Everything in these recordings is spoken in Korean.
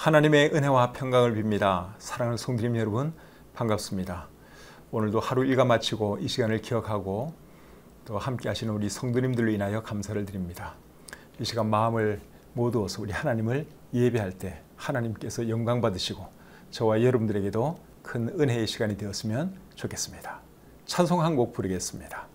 하나님의 은혜와 평강을 빕니다. 사랑하는 성도님 여러분, 반갑습니다. 오늘도 하루 일과 마치고 이 시간을 기억하고 또 함께 하시는 우리 성도님들로 인하여 감사를 드립니다. 이 시간 마음을 모두어서 우리 하나님을 예배할 때 하나님께서 영광 받으시고 저와 여러분들에게도 큰 은혜의 시간이 되었으면 좋겠습니다. 찬송 한 곡 부르겠습니다.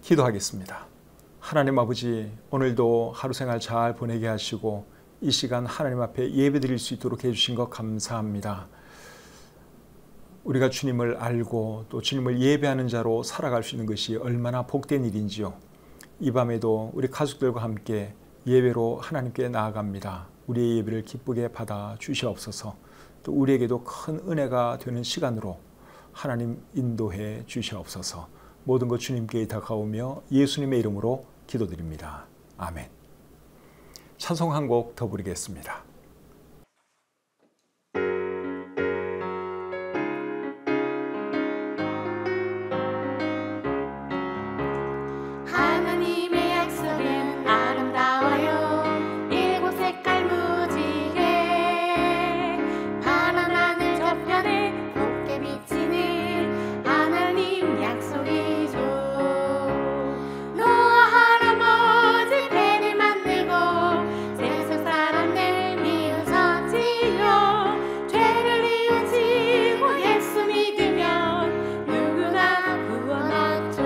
기도하겠습니다. 하나님 아버지, 오늘도 하루 생활 잘 보내게 하시고 이 시간 하나님 앞에 예배드릴 수 있도록 해주신 것 감사합니다. 우리가 주님을 알고 또 주님을 예배하는 자로 살아갈 수 있는 것이 얼마나 복된 일인지요. 이 밤에도 우리 가족들과 함께 예배로 하나님께 나아갑니다. 우리의 예배를 기쁘게 받아 주시옵소서. 또 우리에게도 큰 은혜가 되는 시간으로 하나님 인도해 주시옵소서. 모든 것 주님께 의탁하오며 예수님의 이름으로 기도드립니다. 아멘. 찬송 한 곡 더 부르겠습니다. 하나님의 약속은 아름다워요. 일곱 색깔 무지개 파란 하늘 저편에 곱게 비치는 하나님 약속이죠. 노아 할아버지 배를 만들고 세상 사람들 미우셨지요. 죄를 이웃이고 예수 믿으면 누구나 구원 얻죠.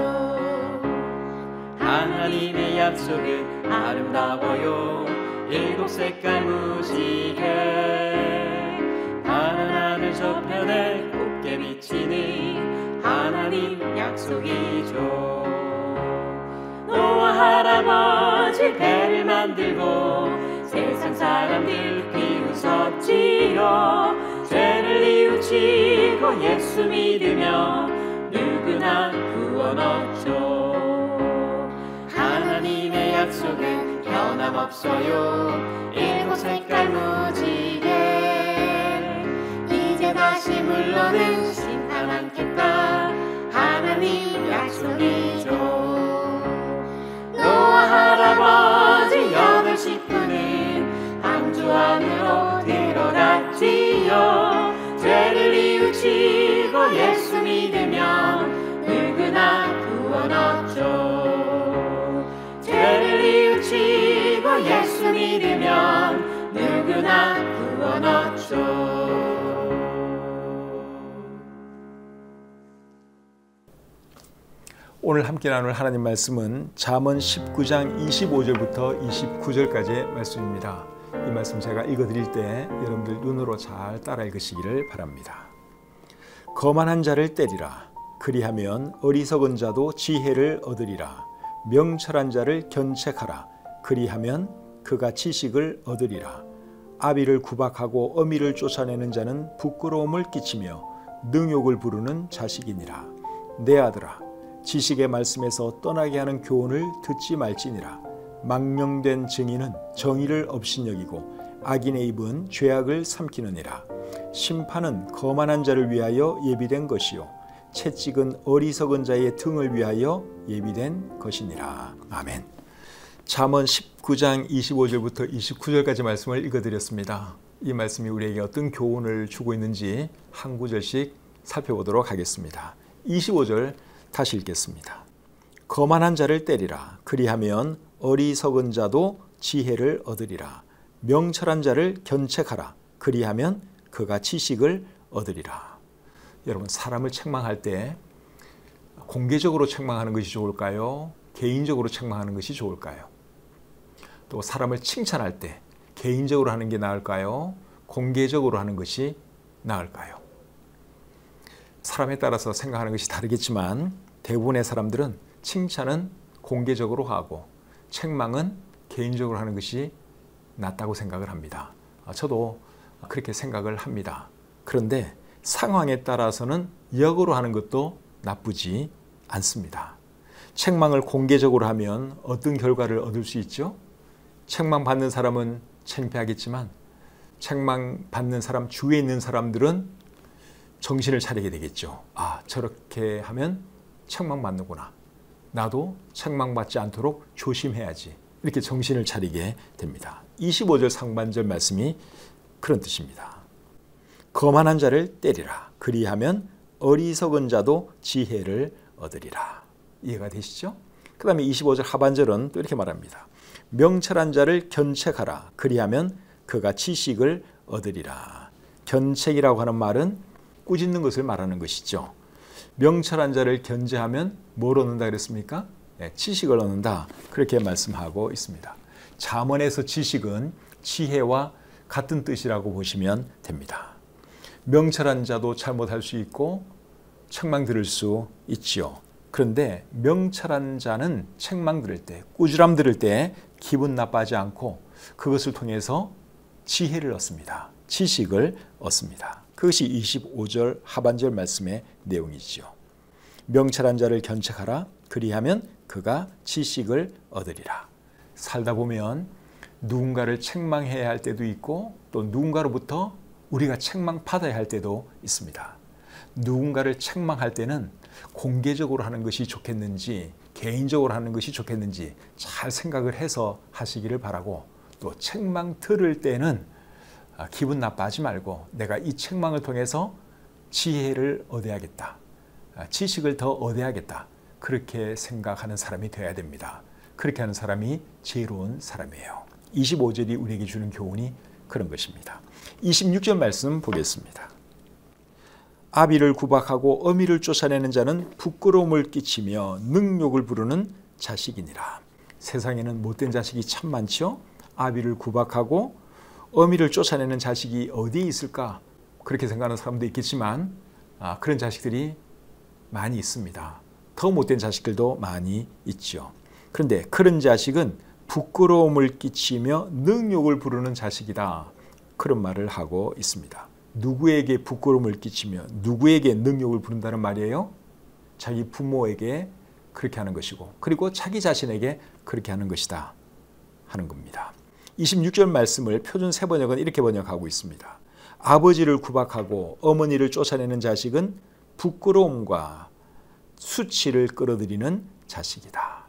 하나님의 약속은 아름다워요. 일곱 색깔 무지개 파란 하늘 저편에 곱게 비치는 하나님 약속이죠. 노아 할아버지 배를 만들고 세상 사람들 비웃었지요. 죄를 이웃이고 예수 믿으면 누구나 구원 얻죠. 하나님의 약속은 변함없어요. 일곱 색깔 무지개 이제 다시 물러는 심판 않겠다. 하나님 약속이죠. 노아 할아버지 여덟 식구는 방주 안으로 들어갔지요. 죄를 이웃이 예수 믿으면 누구나 구원 얻죠. 죄를 뉘우치고 예수 믿으면 누구나 구원 얻죠. 오늘 함께 나눌 하나님 말씀은 잠언 19장 25절부터 29절까지의 말씀입니다. 이 말씀 제가 읽어드릴 때 여러분들 눈으로 잘 따라 읽으시기를 바랍니다. 거만한 자를 때리라. 그리하면 어리석은 자도 지혜를 얻으리라. 명철한 자를 견책하라. 그리하면 그가 지식을 얻으리라. 아비를 구박하고 어미를 쫓아내는 자는 부끄러움을 끼치며 능욕을 부르는 자식이니라. 내 아들아, 지식의 말씀에서 떠나게 하는 교훈을 듣지 말지니라. 망령된 증인은 정의를 업신여기고 악인의 입은 죄악을 삼키느니라. 심판은 거만한 자를 위하여 예비된 것이요 채찍은 어리석은 자의 등을 위하여 예비된 것이니라. 아멘. 잠언 19장 25절부터 29절까지 말씀을 읽어드렸습니다. 이 말씀이 우리에게 어떤 교훈을 주고 있는지 한 구절씩 살펴보도록 하겠습니다. 25절 다시 읽겠습니다. 거만한 자를 때리라. 그리하면 어리석은 자도 지혜를 얻으리라. 명철한 자를 견책하라. 그리하면 그가 지식을 얻으리라. 여러분, 사람을 책망할 때 공개적으로 책망하는 것이 좋을까요? 개인적으로 책망하는 것이 좋을까요? 또 사람을 칭찬할 때 개인적으로 하는 게 나을까요? 공개적으로 하는 것이 나을까요? 사람에 따라서 생각하는 것이 다르겠지만 대부분의 사람들은 칭찬은 공개적으로 하고 책망은 개인적으로 하는 것이 낫다고 생각을 합니다. 저도 그렇게 생각을 합니다. 그런데 상황에 따라서는 역으로 하는 것도 나쁘지 않습니다. 책망을 공개적으로 하면 어떤 결과를 얻을 수 있죠? 책망받는 사람은 창피하겠지만 책망받는 사람 주위에 있는 사람들은 정신을 차리게 되겠죠. 아, 저렇게 하면 책망받는구나. 나도 책망받지 않도록 조심해야지. 이렇게 정신을 차리게 됩니다. 25절 상반절 말씀이 그런 뜻입니다. 거만한 자를 때리라. 그리하면 어리석은 자도 지혜를 얻으리라. 이해가 되시죠? 그 다음에 25절 하반절은 또 이렇게 말합니다. 명철한 자를 견책하라. 그리하면 그가 지식을 얻으리라. 견책이라고 하는 말은 꾸짖는 것을 말하는 것이죠. 명철한 자를 견제하면 뭘 얻는다 그랬습니까? 네, 지식을 얻는다. 그렇게 말씀하고 있습니다. 잠언에서 지식은 지혜와 같은 뜻이라고 보시면 됩니다. 명철한 자도 잘못할 수 있고 책망 들을 수 있지요. 그런데 명철한 자는 책망 들을 때, 꾸지람 들을 때 기분 나빠하지 않고 그것을 통해서 지혜를 얻습니다. 지식을 얻습니다. 그것이 25절 하반절 말씀의 내용이지요. 명철한 자를 견책하라. 그리하면 그가 지식을 얻으리라. 살다 보면 누군가를 책망해야 할 때도 있고 또 누군가로부터 우리가 책망받아야 할 때도 있습니다. 누군가를 책망할 때는 공개적으로 하는 것이 좋겠는지 개인적으로 하는 것이 좋겠는지 잘 생각을 해서 하시기를 바라고, 또 책망 들을 때는 기분 나빠하지 말고 내가 이 책망을 통해서 지혜를 얻어야겠다. 지식을 더 얻어야겠다. 그렇게 생각하는 사람이 되어야 됩니다. 그렇게 하는 사람이 지혜로운 사람이에요. 25절이 우리에게 주는 교훈이 그런 것입니다. 26절 말씀 보겠습니다. 아비를 구박하고 어미를 쫓아내는 자는 부끄러움을 끼치며 능욕을 부르는 자식이니라. 세상에는 못된 자식이 참 많죠. 아비를 구박하고 어미를 쫓아내는 자식이 어디에 있을까? 그렇게 생각하는 사람도 있겠지만 그런 자식들이 많이 있습니다. 더 못된 자식들도 많이 있죠. 그런데 그런 자식은 부끄러움을 끼치며 능욕을 부르는 자식이다. 그런 말을 하고 있습니다. 누구에게 부끄러움을 끼치며 누구에게 능욕을 부른다는 말이에요? 자기 부모에게 그렇게 하는 것이고, 그리고 자기 자신에게 그렇게 하는 것이다 하는 겁니다. 26절 말씀을 표준 세번역은 이렇게 번역하고 있습니다. 아버지를 구박하고 어머니를 쫓아내는 자식은 부끄러움과 수치를 끌어들이는 자식이다.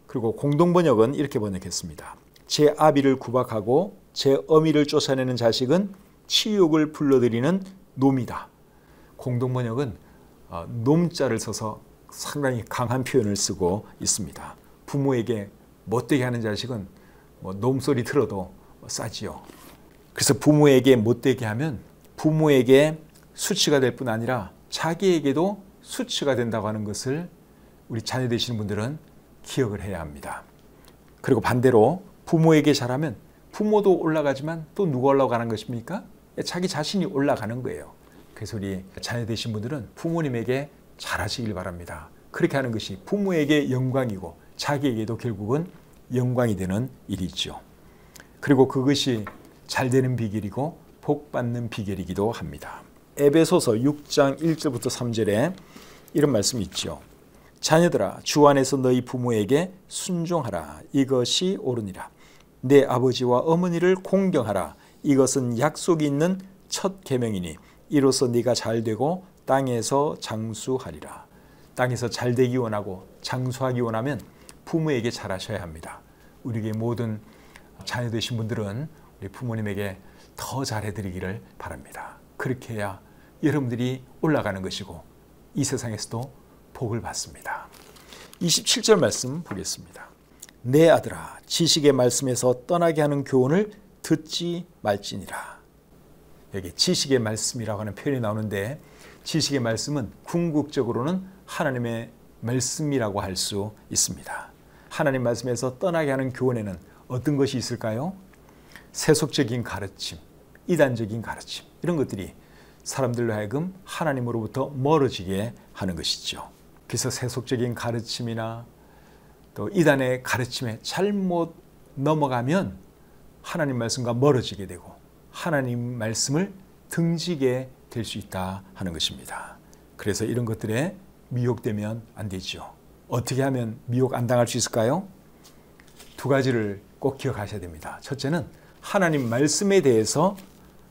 그리고 공동번역은 이렇게 번역했습니다. 제 아비를 구박하고 제 어미를 쫓아내는 자식은 치욕을 불러들이는 놈이다. 공동번역은 놈자를 써서 상당히 강한 표현을 쓰고 있습니다. 부모에게 못되게 하는 자식은 놈소리 들어도 싸지요. 그래서 부모에게 못되게 하면 부모에게 수치가 될 뿐 아니라 자기에게도 수치가 된다고 하는 것을 우리 자녀 되시는 분들은 기억을 해야 합니다. 그리고 반대로 부모에게 잘하면 부모도 올라가지만 또 누가 올라가는 것입니까? 자기 자신이 올라가는 거예요. 그래서 우리 자녀 되신 분들은 부모님에게 잘하시길 바랍니다. 그렇게 하는 것이 부모에게 영광이고 자기에게도 결국은 영광이 되는 일이죠. 그리고 그것이 잘 되는 비결이고 복 받는 비결이기도 합니다. 에베소서 6장 1절부터 3절에 이런 말씀이 있죠. 자녀들아 주 안에서 너희 부모에게 순종하라. 이것이 옳으니라. 내 아버지와 어머니를 공경하라. 이것은 약속이 있는 첫 계명이니 이로써 네가 잘되고 땅에서 장수하리라. 땅에서 잘되기 원하고 장수하기 원하면 부모에게 잘하셔야 합니다. 우리에게 모든 자녀 되신 분들은 우리 부모님에게 더 잘해드리기를 바랍니다. 그렇게 해야 여러분들이 올라가는 것이고 이 세상에서도 복을 받습니다. 27절 말씀 보겠습니다. 내 아들아 지식의 말씀에서 떠나게 하는 교훈을 듣지 말지니라. 여기 지식의 말씀이라고 하는 표현이 나오는데 지식의 말씀은 궁극적으로는 하나님의 말씀이라고 할 수 있습니다. 하나님 말씀에서 떠나게 하는 교훈에는 어떤 것이 있을까요? 세속적인 가르침, 이단적인 가르침 이런 것들이 사람들로 하여금 하나님으로부터 멀어지게 하는 것이죠. 그래서 세속적인 가르침이나 또 이단의 가르침에 잘못 넘어가면 하나님 말씀과 멀어지게 되고 하나님 말씀을 등지게 될 수 있다 하는 것입니다. 그래서 이런 것들에 미혹되면 안 되죠. 어떻게 하면 미혹 안 당할 수 있을까요? 두 가지를 꼭 기억하셔야 됩니다. 첫째는 하나님 말씀에 대해서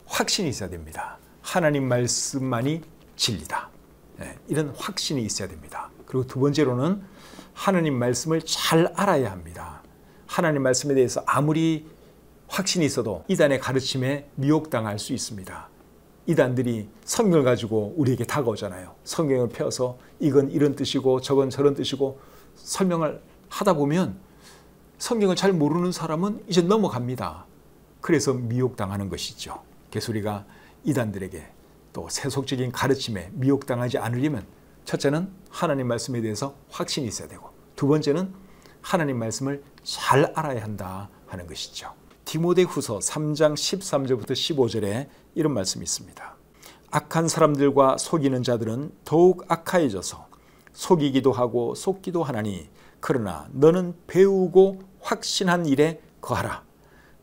확신이 있어야 됩니다. 하나님 말씀만이 진리다. 이런 확신이 있어야 됩니다. 그리고 두 번째로는 하나님 말씀을 잘 알아야 합니다. 하나님 말씀에 대해서 아무리 확신이 있어도 이단의 가르침에 미혹당할 수 있습니다. 이단들이 성경을 가지고 우리에게 다가오잖아요. 성경을 펴서 이건 이런 뜻이고 저건 저런 뜻이고 설명을 하다 보면 성경을 잘 모르는 사람은 이제 넘어갑니다. 그래서 미혹당하는 것이죠. 그래서 우리가 이단들에게 또 세속적인 가르침에 미혹당하지 않으려면 첫째는 하나님 말씀에 대해서 확신이 있어야 되고 두 번째는 하나님 말씀을 잘 알아야 한다 하는 것이죠. 디모데후서 3장 13절부터 15절에 이런 말씀이 있습니다. 악한 사람들과 속이는 자들은 더욱 악하여져서 속이기도 하고 속기도 하나니 그러나 너는 배우고 확신한 일에 거하라.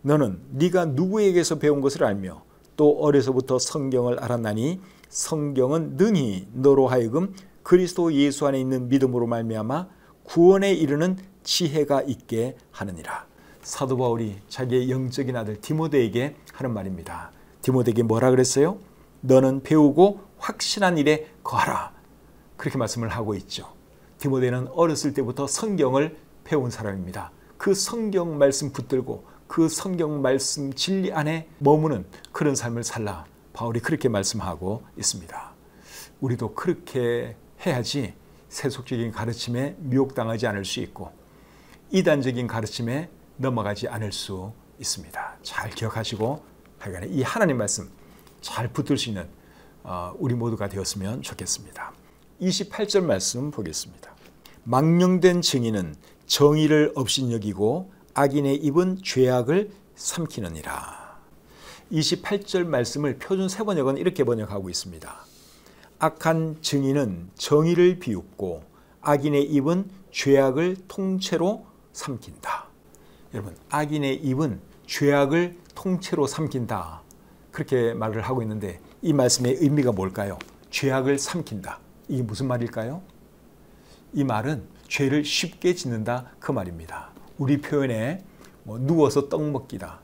너는 네가 누구에게서 배운 것을 알며 또 어려서부터 성경을 알았나니 성경은 능히 너로 하여금 그리스도 예수 안에 있는 믿음으로 말미암아 구원에 이르는 지혜가 있게 하느니라. 사도 바울이 자기의 영적인 아들 디모데에게 하는 말입니다. 디모데에게 뭐라 그랬어요? 너는 배우고 확신한 일에 거하라. 그렇게 말씀을 하고 있죠. 디모데는 어렸을 때부터 성경을 배운 사람입니다. 그 성경 말씀 붙들고 그 성경 말씀 진리 안에 머무는 그런 삶을 살라. 바울이 그렇게 말씀하고 있습니다. 우리도 그렇게 해야지 세속적인 가르침에 미혹당하지 않을 수 있고 이단적인 가르침에 넘어가지 않을 수 있습니다. 잘 기억하시고 하여간에 이 하나님 말씀 잘 붙들 수 있는 우리 모두가 되었으면 좋겠습니다. 28절 말씀 보겠습니다. 망령된 증인은 정의를 업신여기고 악인의 입은 죄악을 삼키느니라. 28절 말씀을 표준 세번역은 이렇게 번역하고 있습니다. 악한 증인은 정의를 비웃고 악인의 입은 죄악을 통째로 삼킨다. 여러분, 악인의 입은 죄악을 통째로 삼킨다. 그렇게 말을 하고 있는데 이 말씀의 의미가 뭘까요? 죄악을 삼킨다. 이게 무슨 말일까요? 이 말은 죄를 쉽게 짓는다 그 말입니다. 우리 표현에 누워서 떡 먹기다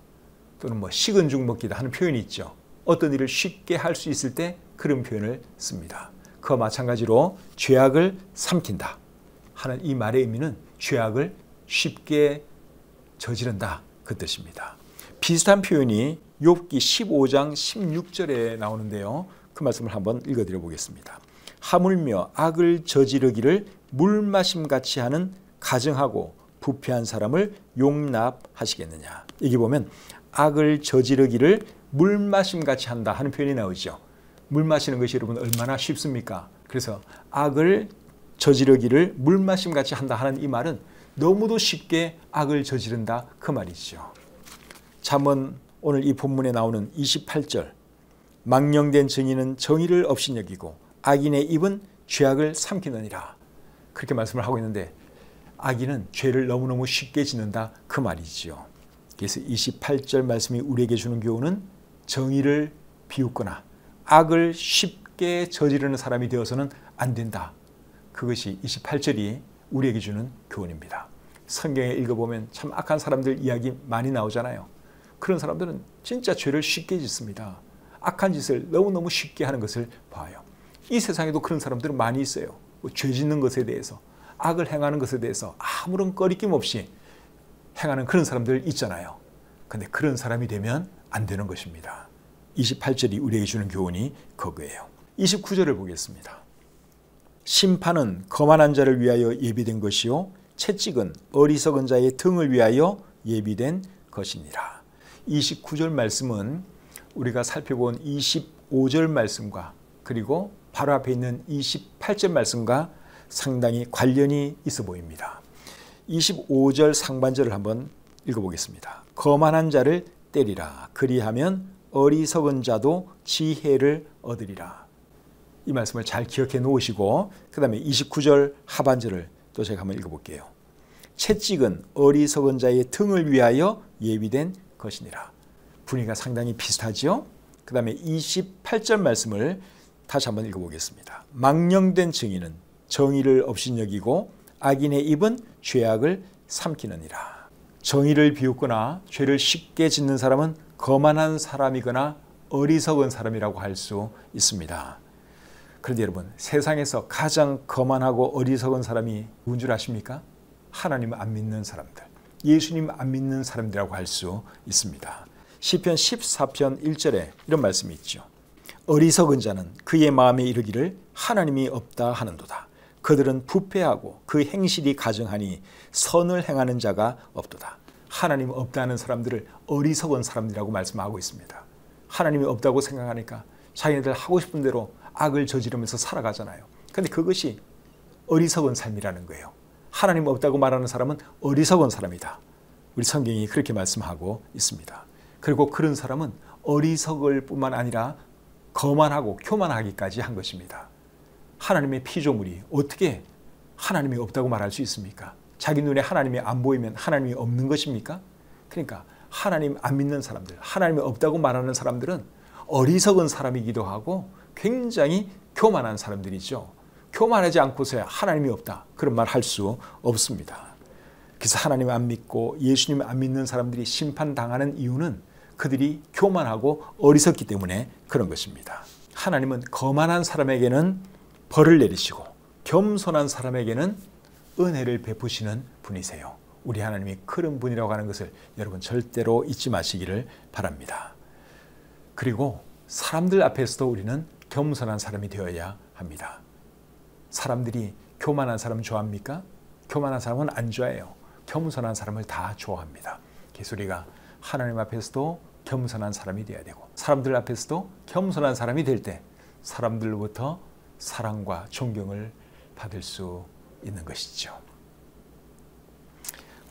또는 식은 죽 먹기다 하는 표현이 있죠. 어떤 일을 쉽게 할 수 있을 때 그런 표현을 씁니다. 그와 마찬가지로 죄악을 삼킨다 하는 이 말의 의미는 죄악을 쉽게 저지른다 그 뜻입니다. 비슷한 표현이 욥기 15장 16절에 나오는데요. 그 말씀을 한번 읽어드려 보겠습니다. 하물며 악을 저지르기를 물마심같이 하는 가증하고 부패한 사람을 용납하시겠느냐. 여기 보면 악을 저지르기를 물마심같이 한다 하는 표현이 나오죠. 물 마시는 것이 여러분 얼마나 쉽습니까? 그래서 악을 저지르기를 물마심같이 한다 하는 이 말은 너무도 쉽게 악을 저지른다 그 말이죠. 잠언 오늘 이 본문에 나오는 28절, 망령된 증인은 정의를 업신여기고 악인의 입은 죄악을 삼키느니라. 그렇게 말씀을 하고 있는데 악인은 죄를 너무너무 쉽게 짓는다 그 말이지요. 그래서 28절 말씀이 우리에게 주는 교훈은 정의를 비웃거나 악을 쉽게 저지르는 사람이 되어서는 안 된다. 그것이 28절이 우리에게 주는 교훈입니다. 성경에 읽어보면 참 악한 사람들 이야기 많이 나오잖아요. 그런 사람들은 진짜 죄를 쉽게 짓습니다. 악한 짓을 너무너무 쉽게 하는 것을 봐요. 이 세상에도 그런 사람들은 많이 있어요. 죄 짓는 것에 대해서, 악을 행하는 것에 대해서 아무런 꺼리낌 없이 행하는 그런 사람들 있잖아요. 근데 그런 사람이 되면 안 되는 것입니다. 28절이 우리에게 주는 교훈이 그거예요. 29절을 보겠습니다. 심판은 거만한 자를 위하여 예비된 것이요 채찍은 어리석은 자의 등을 위하여 예비된 것이니라. 29절 말씀은 우리가 살펴본 25절 말씀과 그리고 바로 앞에 있는 28절 말씀과 상당히 관련이 있어 보입니다. 25절 상반절을 한번 읽어보겠습니다. 거만한 자를 때리라. 그리하면 어리석은 자도 지혜를 얻으리라. 이 말씀을 잘 기억해 놓으시고 그 다음에 29절 하반절을 또 제가 한번 읽어볼게요. 채찍은 어리석은 자의 등을 위하여 예비된 것이니라. 분위기가 상당히 비슷하죠. 그 다음에 28절 말씀을 다시 한번 읽어보겠습니다. 망령된 증인은 정의를 업신여기고 악인의 입은 죄악을 삼키느니라. 정의를 비웃거나 죄를 쉽게 짓는 사람은 거만한 사람이거나 어리석은 사람이라고 할 수 있습니다. 그런데 여러분, 세상에서 가장 거만하고 어리석은 사람이 누군 줄 아십니까? 하나님을 안 믿는 사람들, 예수님 안 믿는 사람들이라고 할 수 있습니다. 시편 14편 1절에 이런 말씀이 있죠. 어리석은 자는 그의 마음에 이르기를 하나님이 없다 하는도다. 그들은 부패하고 그 행실이 가증하니 선을 행하는 자가 없도다. 하나님 없다는 사람들을 어리석은 사람들이라고 말씀하고 있습니다. 하나님이 없다고 생각하니까 자기네들 하고 싶은 대로 악을 저지르면서 살아가잖아요. 그런데 그것이 어리석은 삶이라는 거예요. 하나님 없다고 말하는 사람은 어리석은 사람이다. 우리 성경이 그렇게 말씀하고 있습니다. 그리고 그런 사람은 어리석을 뿐만 아니라 거만하고 교만하기까지 한 것입니다. 하나님의 피조물이 어떻게 하나님이 없다고 말할 수 있습니까? 자기 눈에 하나님이 안 보이면 하나님이 없는 것입니까? 그러니까 하나님 안 믿는 사람들, 하나님이 없다고 말하는 사람들은 어리석은 사람이기도 하고 굉장히 교만한 사람들이죠. 교만하지 않고서야 하나님이 없다 그런 말 할 수 없습니다. 그래서 하나님 안 믿고 예수님 안 믿는 사람들이 심판당하는 이유는 그들이 교만하고 어리석기 때문에 그런 것입니다. 하나님은 거만한 사람에게는 벌을 내리시고 겸손한 사람에게는 은혜를 베푸시는 분이세요. 우리 하나님이 그런 분이라고 하는 것을 여러분 절대로 잊지 마시기를 바랍니다. 그리고 사람들 앞에서도 우리는 겸손한 사람이 되어야 합니다. 사람들이 교만한 사람 좋아합니까? 교만한 사람은 안 좋아해요. 겸손한 사람을 다 좋아합니다. 그래서 우리가 하나님 앞에서도 겸손한 사람이 되어야 되고 사람들 앞에서도 겸손한 사람이 될 때 사람들로부터 사랑과 존경을 받을 수 있는 것이죠.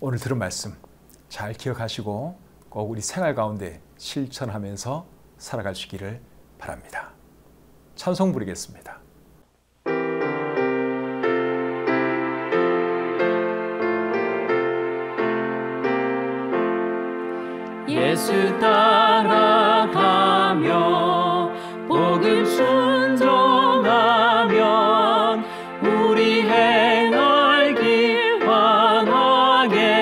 오늘 들은 말씀 잘 기억하시고 꼭 우리 생활 가운데 실천하면서 살아가시기를 바랍니다. 찬송 부르겠습니다. 예수 따라가며 복음 순종하면 우리 행할 길 환하겠네.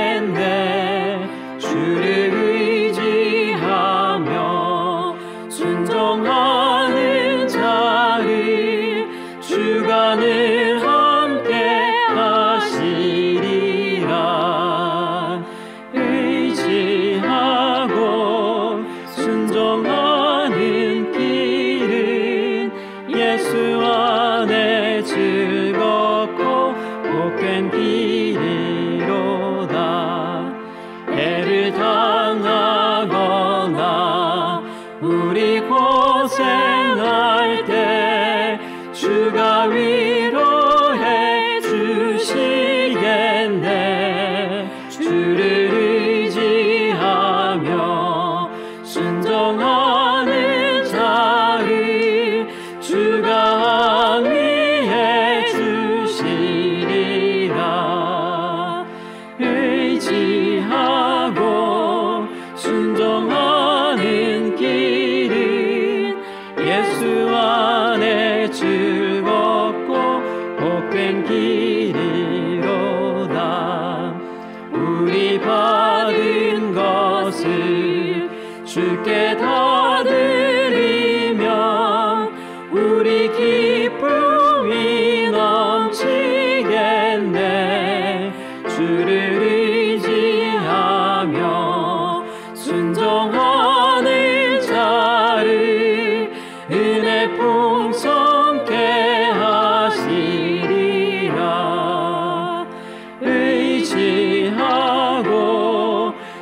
주를 의지하며 순종하는 자를 주가 늘 함께 하시리라. 의지하고 순종 우리 고생할 때 주가 위로해 주시겠네. 주를 의지하며 순종하는 자를 주가 위해 주시리라. 의지하고 순종하는 길은 예수 안에 즐겁고 복된 길이로다. 우리 받은 것을 주께 다 드리면 우리 기쁨이 넘치겠네. 주를 의지하며 순종하는 자를 은혜 풍성케 하시리라. 의지하고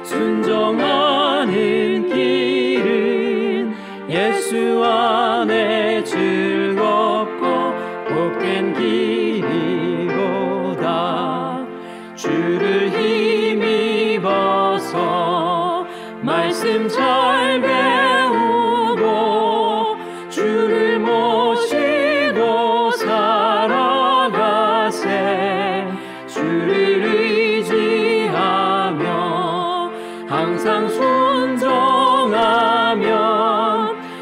순종하는 길은 예수 안에 즐겁고 복된 길이로다. 주를 힘입어서 말씀 잘 배우고 주를 모시고 살아가세. 주를 의지하며 항상 순종하면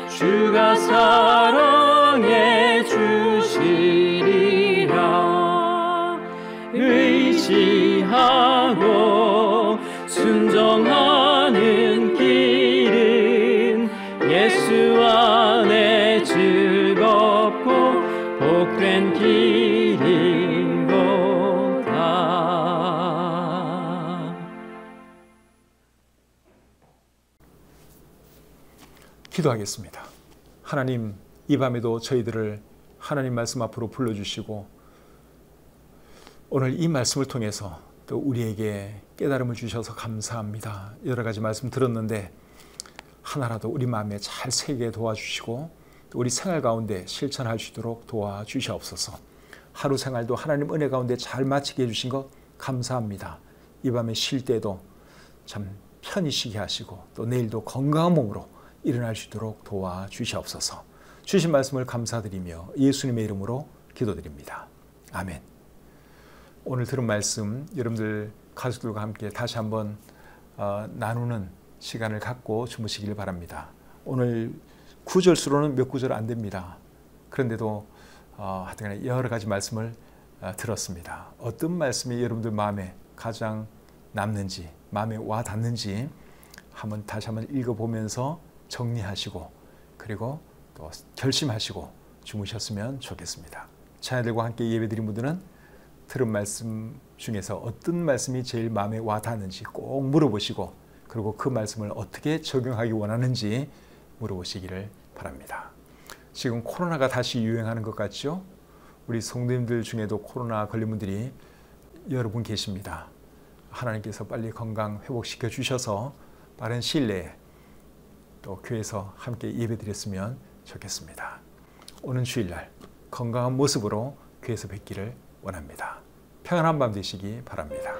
주가 사랑해 주시리라. 의지하고 순종하는 길은 예수 안에 즐겁고 복된 길이로다. 기도하겠습니다. 하나님, 이 밤에도 저희들을 하나님 말씀 앞으로 불러주시고 오늘 이 말씀을 통해서 또 우리에게 깨달음을 주셔서 감사합니다. 여러 가지 말씀 들었는데 하나라도 우리 마음에 잘 새기게 도와주시고 또 우리 생활 가운데 실천할 수 있도록 도와주시옵소서. 하루 생활도 하나님 은혜 가운데 잘 마치게 해주신 것 감사합니다. 이 밤에 쉴 때도 참 편히 쉬게 하시고 또 내일도 건강한 몸으로 일어날 수 있도록 도와주시옵소서. 주신 말씀을 감사드리며 예수님의 이름으로 기도드립니다. 아멘. 오늘 들은 말씀 여러분들 가족들과 함께 다시 한번 나누는 시간을 갖고 주무시길 바랍니다. 오늘 구절수로는 몇 구절 안 됩니다. 그런데도 하여튼 여러 가지 말씀을 들었습니다. 어떤 말씀이 여러분들 마음에 가장 남는지, 마음에 와 닿는지 다시 한번 읽어보면서 정리하시고 그리고 또 결심하시고 주무셨으면 좋겠습니다. 자녀들과 함께 예배드린 분들은 들은 말씀 중에서 어떤 말씀이 제일 마음에 와 닿는지 꼭 물어보시고 그리고 그 말씀을 어떻게 적용하기 원하는지 물어보시기를 바랍니다. 지금 코로나가 다시 유행하는 것 같죠? 우리 성도님들 중에도 코로나 걸린 분들이 여러 분 계십니다. 하나님께서 빨리 건강 회복시켜 주셔서 빠른 시일 내에 또 교회에서 함께 예배드렸으면 좋겠습니다. 오는 주일날 건강한 모습으로 교회에서 뵙기를 원합니다. 평안한 밤 되시기 바랍니다.